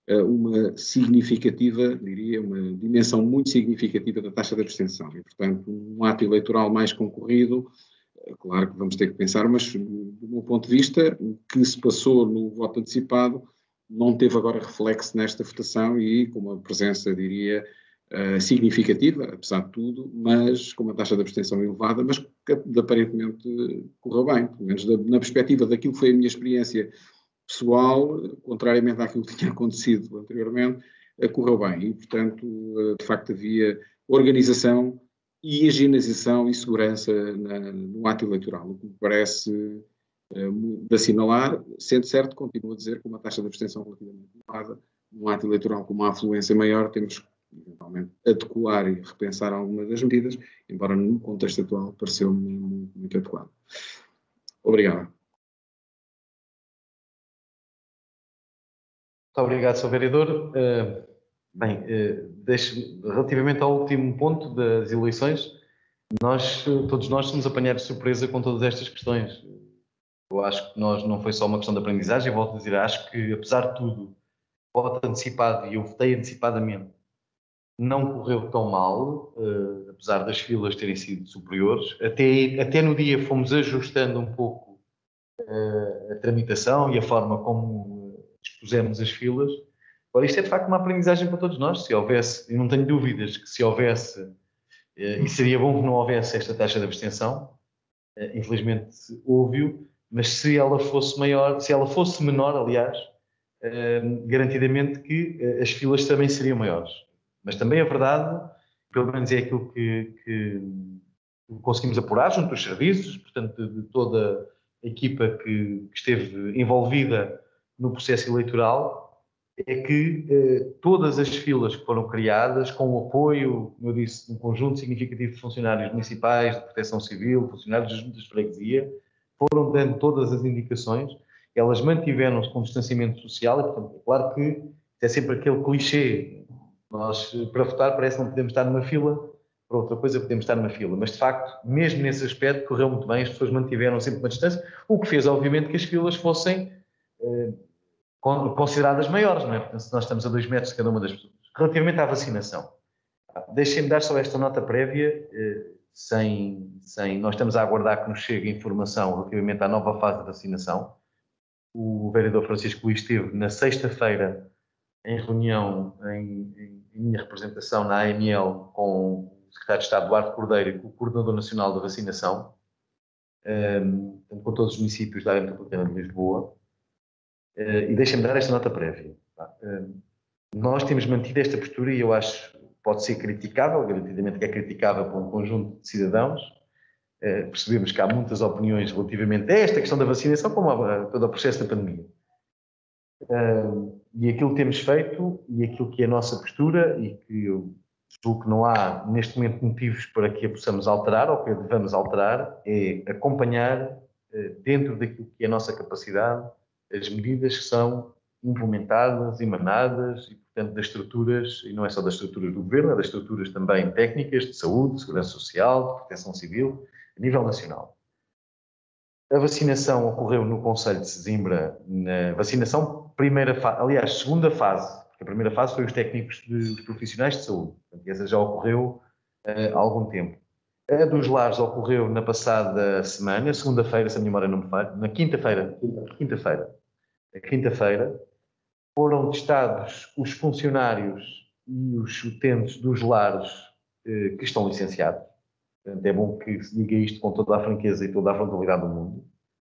uma significativa, diria, uma dimensão muito significativa da taxa de abstenção. E, portanto, um ato eleitoral mais concorrido, claro que vamos ter que pensar, mas do meu ponto de vista, o que se passou no voto antecipado não teve agora reflexo nesta votação e com uma presença, diria, significativa, apesar de tudo, mas com uma taxa de abstenção elevada, mas que aparentemente correu bem, pelo menos na perspectiva daquilo que foi a minha experiência pessoal, contrariamente àquilo que tinha acontecido anteriormente, correu bem e, portanto, de facto havia organização e agilização e segurança no ato eleitoral, o que me parece de assinalar, sendo certo, continuo a dizer que uma taxa de abstenção relativamente elevada, num ato eleitoral com uma afluência maior, temos que eventualmente adequar e repensar algumas das medidas, embora no contexto atual pareceu-me muito adequado. Obrigado. Muito obrigado, Sr. Vereador. Relativamente ao último ponto das eleições, todos nós somos apanhados de surpresa com todas estas questões. Eu acho que não foi só uma questão de aprendizagem, volto a dizer, acho que, apesar de tudo, o voto antecipado, e eu votei antecipadamente, não correu tão mal, apesar das filas terem sido superiores. Até no dia fomos ajustando um pouco a tramitação e a forma como expusemos as filas. Agora, isto é de facto uma aprendizagem para todos nós. Se houvesse, eu não tenho dúvidas que se houvesse, e seria bom que não houvesse esta taxa de abstenção, infelizmente houve, mas se ela fosse maior, se ela fosse menor, aliás, garantidamente que as filas também seriam maiores. Mas também é verdade, pelo menos é aquilo que conseguimos apurar junto dos serviços, portanto, de toda a equipa que esteve envolvida no processo eleitoral, é que todas as filas que foram criadas, com o apoio, como eu disse, de um conjunto significativo de funcionários municipais, de proteção civil, funcionários das juntas de freguesia, foram dando todas as indicações, elas mantiveram-se com distanciamento social, e, portanto, é claro que é sempre aquele clichê. Nós, para votar, parece que não podemos estar numa fila, para outra coisa podemos estar numa fila, mas de facto, mesmo nesse aspecto, correu muito bem, as pessoas mantiveram sempre uma distância, o que fez, obviamente, que as filas fossem consideradas maiores, não é? Portanto, se nós estamos a 2 metros de cada uma das pessoas. Relativamente à vacinação, deixem-me dar só esta nota prévia, nós estamos a aguardar que nos chegue informação relativamente à nova fase de vacinação. O vereador Francisco Luís esteve na sexta-feira em reunião, em minha representação na AML, com o secretário de Estado Duarte Cordeiro e com o coordenador nacional da vacinação, com todos os municípios da área metropolitana de Lisboa. E deixem-me dar esta nota prévia. Nós temos mantido esta postura e eu acho que pode ser criticável, garantidamente que é criticável por um conjunto de cidadãos. Percebemos que há muitas opiniões relativamente a esta questão da vacinação, como a todo o processo da pandemia. E aquilo que temos feito e aquilo que é a nossa postura, e que eu julgo que não há neste momento motivos para que a possamos alterar ou que a devamos alterar, é acompanhar dentro daquilo que é a nossa capacidade as medidas que são implementadas, emanadas, e portanto das estruturas, e não é só das estruturas do governo, é das estruturas também técnicas de saúde, de segurança social, de proteção civil, a nível nacional. A vacinação ocorreu no Conselho de Sesimbra, na vacinação segunda fase, porque a primeira fase foi os técnicos dos profissionais de saúde, portanto, essa já ocorreu há algum tempo. A dos lares ocorreu na passada semana, segunda-feira, se a minha memória não me falha, na quinta-feira, foram testados os funcionários e os utentes dos lares que estão licenciados. Portanto, é bom que se diga isto com toda a franqueza e toda a frontalidade do mundo.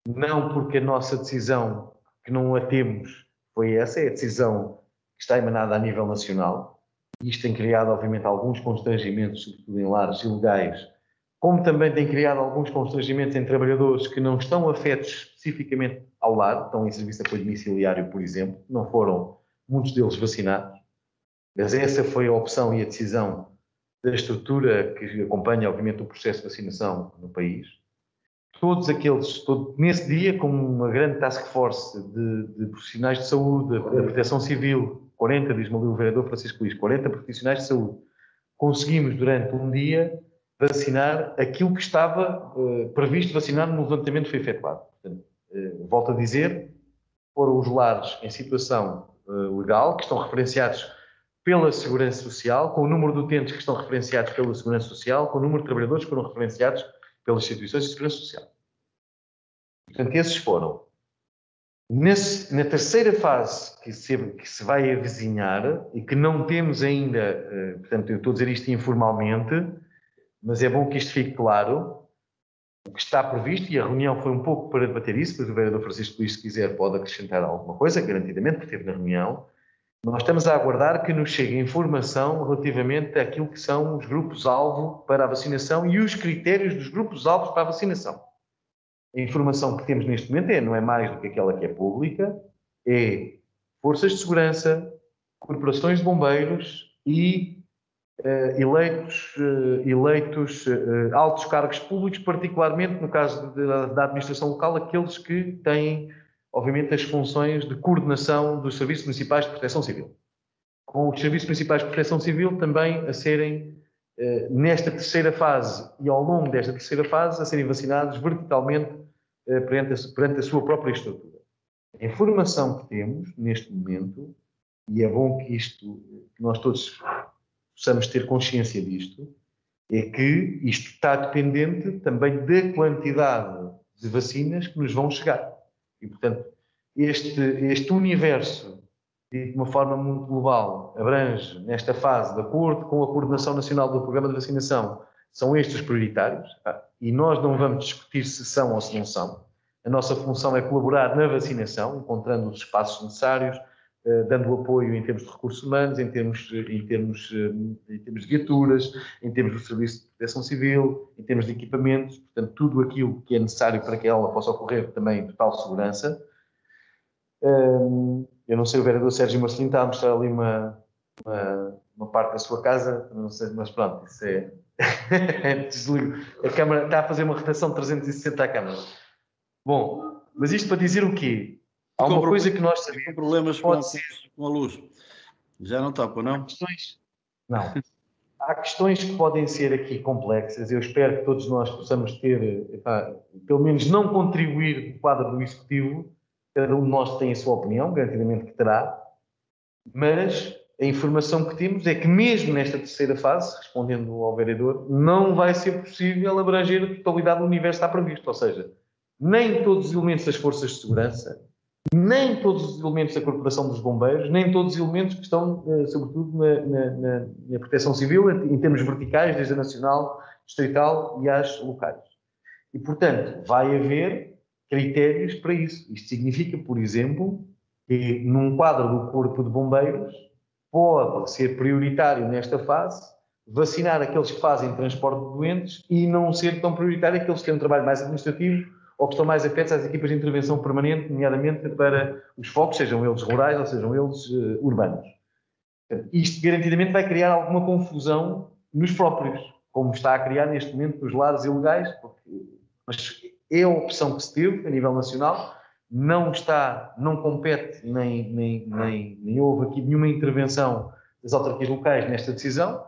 Não porque a nossa decisão, que não a temos, foi essa, é a decisão que está emanada a nível nacional. Isto tem criado, obviamente, alguns constrangimentos, sobretudo em lares ilegais, como também tem criado alguns constrangimentos em trabalhadores que não estão afetos especificamente ao lar, estão em serviço de apoio domiciliário, por exemplo, não foram muitos deles vacinados. Mas essa foi a opção e a decisão da estrutura que acompanha, obviamente, o processo de vacinação no país. Nesse dia, com uma grande task force de profissionais de saúde, da proteção civil, 40, diz-me ali o vereador Francisco Luís, 40 profissionais de saúde, conseguimos durante um dia vacinar aquilo que estava previsto vacinar no levantamento que foi efetuado. Portanto, volto a dizer, foram os lares em situação legal, que estão referenciados pela Segurança Social, com o número de utentes que estão referenciados pela Segurança Social, com o número de trabalhadores que foram referenciados pelas instituições de Segurança Social. Portanto, esses foram. Na terceira fase que se vai avizinhar e que não temos ainda, portanto, eu estou a dizer isto informalmente, mas é bom que isto fique claro, o que está previsto, e a reunião foi um pouco para debater isso, mas o vereador Francisco Luís, se quiser, pode acrescentar alguma coisa, garantidamente, porque esteve na reunião. Nós estamos a aguardar que nos chegue informação relativamente àquilo que são os grupos-alvo para a vacinação e os critérios dos grupos-alvos para a vacinação. A informação que temos neste momento não é mais do que aquela que é pública, é forças de segurança, corporações de bombeiros e eleitos altos cargos públicos, particularmente no caso da administração local, aqueles que têm, obviamente, as funções de coordenação dos serviços municipais de proteção civil. Com os serviços municipais de proteção civil também a serem, nesta terceira fase e ao longo desta terceira fase, a serem vacinados verticalmente perante a sua própria estrutura. A informação que temos neste momento, e é bom que nós todos possamos ter consciência disto, é que isto está dependente também da quantidade de vacinas que nos vão chegar. E, portanto, este universo, de uma forma muito global, abrange, nesta fase, de acordo com a coordenação nacional do programa de vacinação, são estes os prioritários, e nós não vamos discutir se são ou se não são. A nossa função é colaborar na vacinação, encontrando os espaços necessários, dando apoio em termos de recursos humanos, em termos de viaturas, em termos do Serviço de Proteção Civil, em termos de equipamentos, portanto, tudo aquilo que é necessário para que ela possa ocorrer também em total segurança. Eu não sei, o vereador Sérgio Marcelino está a mostrar ali uma parte da sua casa, não sei, mas pronto, isso é... Desligo. A Câmara está a fazer uma rotação de 360 à Câmara. Bom, mas isto para dizer o quê? Há uma coisa que nós sabemos... Com problemas com a luz. Já não está, pô, não? Não. Há questões que podem ser aqui complexas. Eu espero que todos nós possamos ter, pelo menos não contribuir no quadro do Executivo. Cada um de nós tem a sua opinião, garantidamente que terá. Mas a informação que temos é que mesmo nesta terceira fase, respondendo ao vereador, não vai ser possível abranger a totalidade do universo que está previsto. Ou seja, nem todos os elementos das forças de segurança, nem todos os elementos da Corporação dos Bombeiros, nem todos os elementos que estão, sobretudo, na Proteção Civil, em termos verticais, desde a nacional, distrital e às locais. E, portanto, vai haver critérios para isso. Isto significa, por exemplo, que num quadro do Corpo de Bombeiros pode ser prioritário nesta fase vacinar aqueles que fazem transporte de doentes e não ser tão prioritário aqueles que têm um trabalho mais administrativo ou que estão mais afetos às equipas de intervenção permanente, nomeadamente para os focos, sejam eles rurais ou sejam eles urbanos. Isto garantidamente vai criar alguma confusão nos próprios, como está a criar neste momento nos lares ilegais, mas é a opção que se teve a nível nacional, não compete, nem houve aqui nenhuma intervenção das autarquias locais nesta decisão.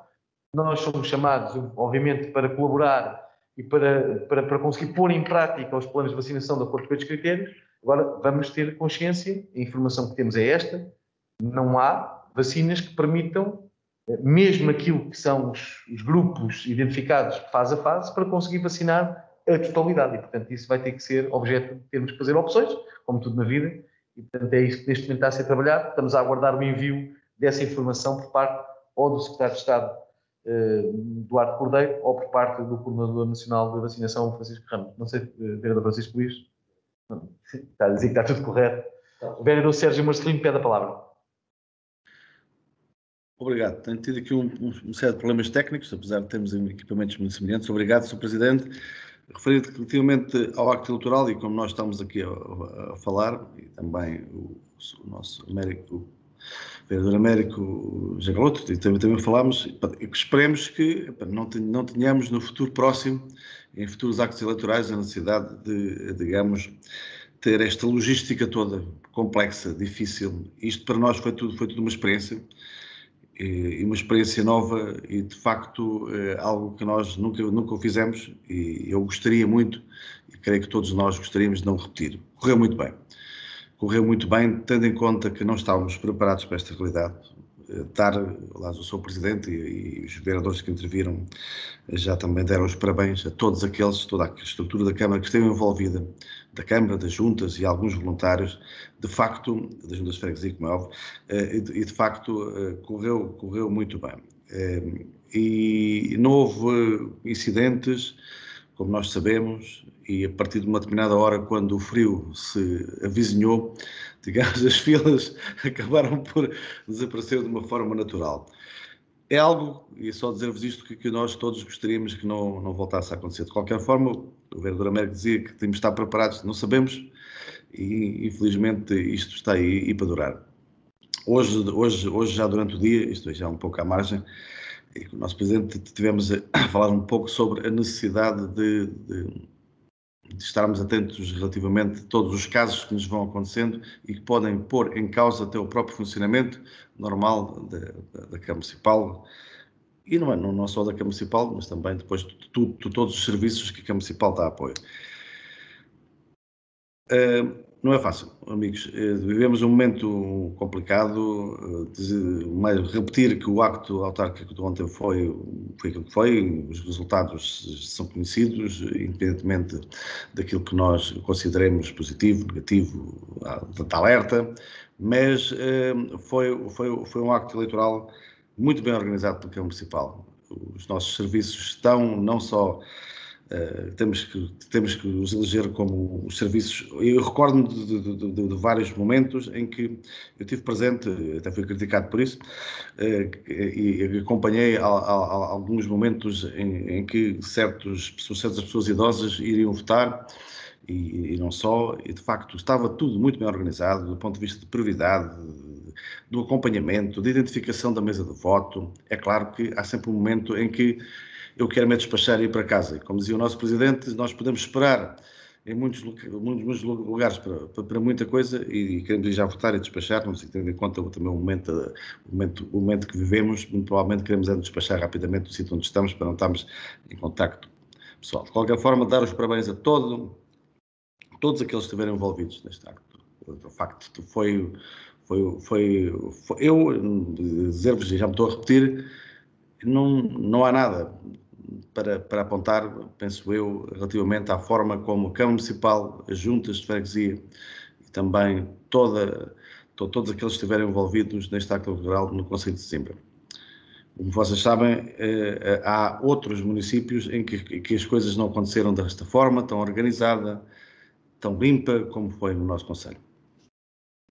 Nós somos chamados, obviamente, para colaborar e para conseguir pôr em prática os planos de vacinação de acordo com estes critérios. Agora, vamos ter consciência, a informação que temos é esta, não há vacinas que permitam, mesmo aquilo que são os grupos identificados fase a fase, para conseguir vacinar a totalidade. E, portanto, isso vai ter que ser objeto de termos que fazer opções, como tudo na vida, e, portanto, é isso que neste momento está a ser trabalhado. Estamos a aguardar o envio dessa informação por parte ou do Secretário de Estado Duarte Cordeiro ou por parte do Coordenador Nacional de Vacinação, Francisco Ramos. Não sei, vereador Francisco Luís, está a dizer que está tudo correto. O vereador Sérgio Marcelino pede a palavra. Obrigado. Tenho tido aqui um série de problemas técnicos, apesar de termos equipamentos muito semelhantes. Obrigado, Sr. Presidente. Referido relativamente ao acto eleitoral e como nós estamos aqui a falar, e também o nosso Américo, vereador Américo Jagaloto, e também falámos, que esperemos que não tenhamos no futuro próximo, em futuros actos eleitorais, a necessidade de, digamos, ter esta logística toda complexa, difícil. Isto para nós foi tudo uma experiência. e uma experiência nova e, de facto, algo que nós nunca o fizemos e eu gostaria muito, e creio que todos nós gostaríamos de não repetir. Correu muito bem. Correu muito bem, tendo em conta que não estávamos preparados para esta realidade. Aliás, eu sou o Presidente e os vereadores que interviram já também deram os parabéns a todos aqueles, toda a estrutura da Câmara que esteve envolvida, da Câmara, das juntas e alguns voluntários, de facto, das juntas de freguesia, como é óbvio, e de facto correu muito bem. E não houve incidentes, como nós sabemos, e a partir de uma determinada hora, quando o frio se avizinhou, digamos, as filas acabaram por desaparecer de uma forma natural. É algo, e é só dizer-vos isto, que nós todos gostaríamos que não voltasse a acontecer. De qualquer forma, o vereador Américo dizia que temos de estar preparados, não sabemos, e infelizmente isto está aí para durar. Hoje já durante o dia, isto é já um pouco à margem, e com o nosso Presidente tivemos a falar um pouco sobre a necessidade de estarmos atentos relativamente a todos os casos que nos vão acontecendo e que podem pôr em causa até o próprio funcionamento normal da Câmara Municipal, e não só da Câmara Municipal, mas também depois de todos os serviços que a Câmara Municipal dá apoio. Não é fácil, amigos. Vivemos um momento complicado. Repetir que o acto autárquico de ontem foi aquilo que foi, os resultados são conhecidos, independentemente daquilo que nós consideremos positivo, negativo, de alerta, mas foi um acto eleitoral muito bem organizado pela Câmara Municipal. Os nossos serviços estão não só... temos que os eleger como os serviços. Eu recordo-me de vários momentos em que eu estive presente, até fui criticado por isso, e acompanhei alguns momentos em que certas pessoas idosas iriam votar, e não só, e de facto estava tudo muito bem organizado do ponto de vista de prioridade, do acompanhamento, da identificação da mesa de voto. É claro que há sempre um momento em que eu quero-me despachar e ir para casa. E, como dizia o nosso Presidente, nós podemos esperar em muitos lugares para muita coisa e queremos ir já votar e despachar-nos, e tendo em conta também o momento que vivemos, muito provavelmente queremos despachar rapidamente do sítio onde estamos para não estarmos em contacto pessoal. De qualquer forma, dar os parabéns a todos aqueles que estiveram envolvidos neste acto. De facto, eu dizer-vos, e já me estou a repetir, não há nada para apontar, penso eu, relativamente à forma como a Câmara Municipal, as juntas de freguesia e também todos aqueles que estiveram envolvidos neste acto eleitoral no Concelho de Sesimbra. Como vocês sabem, há outros municípios em que as coisas não aconteceram desta forma, tão organizada, tão limpa, como foi no nosso Concelho.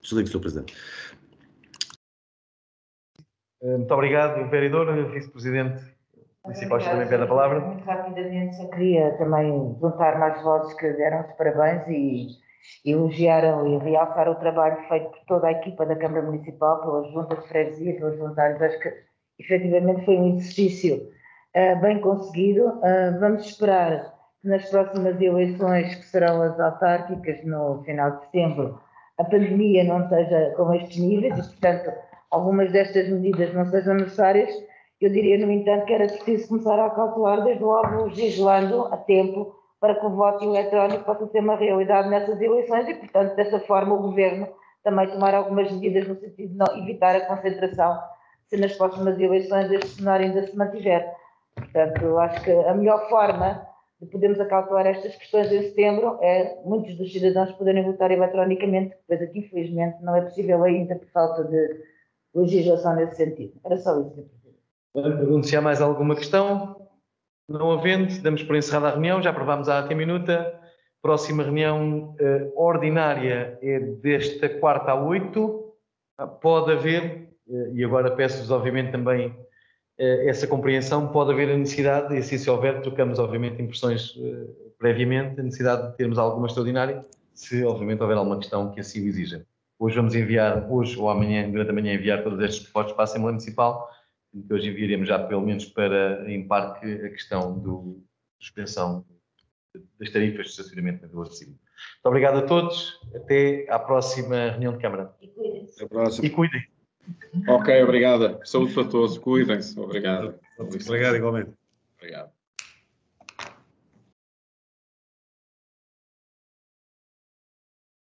Desligue, Sr. Presidente. Muito obrigado, vereador, vice-presidente municipal, também pede a palavra. Muito rapidamente, só queria também juntar mais vozes que deram os parabéns e elogiaram e realçaram o trabalho feito por toda a equipa da Câmara Municipal, pelas juntas de freguesia, pelos voluntários. Acho que efetivamente foi um exercício bem conseguido. Vamos esperar que nas próximas eleições, que serão as autárquicas no final de setembro, a pandemia não esteja com estes níveis e, portanto, algumas destas medidas não sejam necessárias. Eu diria, no entanto, que era preciso começar a calcular desde logo, legislando a tempo, para que o voto eletrónico possa ser uma realidade nessas eleições e, portanto, dessa forma o Governo também tomar algumas medidas no sentido de não evitar a concentração se nas próximas eleições este cenário ainda se mantiver. Portanto, acho que a melhor forma de podermos acautelar estas questões em setembro é muitos dos cidadãos poderem votar eletronicamente, pois aqui, infelizmente, não é possível ainda por falta de legislação nesse sentido. Era só isso. Pergunto se há mais alguma questão. Não havendo, damos por encerrada a reunião, já aprovámos a ata minuta. Próxima reunião ordinária é desta quarta à 8. Pode haver, e agora peço-vos obviamente também essa compreensão, pode haver a necessidade, e assim se houver, trocamos obviamente impressões previamente, a necessidade de termos alguma extraordinária, se obviamente houver alguma questão que assim o exija. Hoje vamos enviar, hoje ou amanhã, durante a manhã, enviar todas estas propostas para a Assembleia Municipal, que hoje enviaremos já pelo menos para, em parque, a questão da suspensão das tarifas de estacionamento na Vila de Sesimbra. Muito obrigado a todos, até à próxima reunião de Câmara. E cuidem-se. Até a próxima. E cuidem. Ok, obrigada. Saúde para todos. Cuidem-se. Obrigado. Obrigado, igualmente. Obrigado.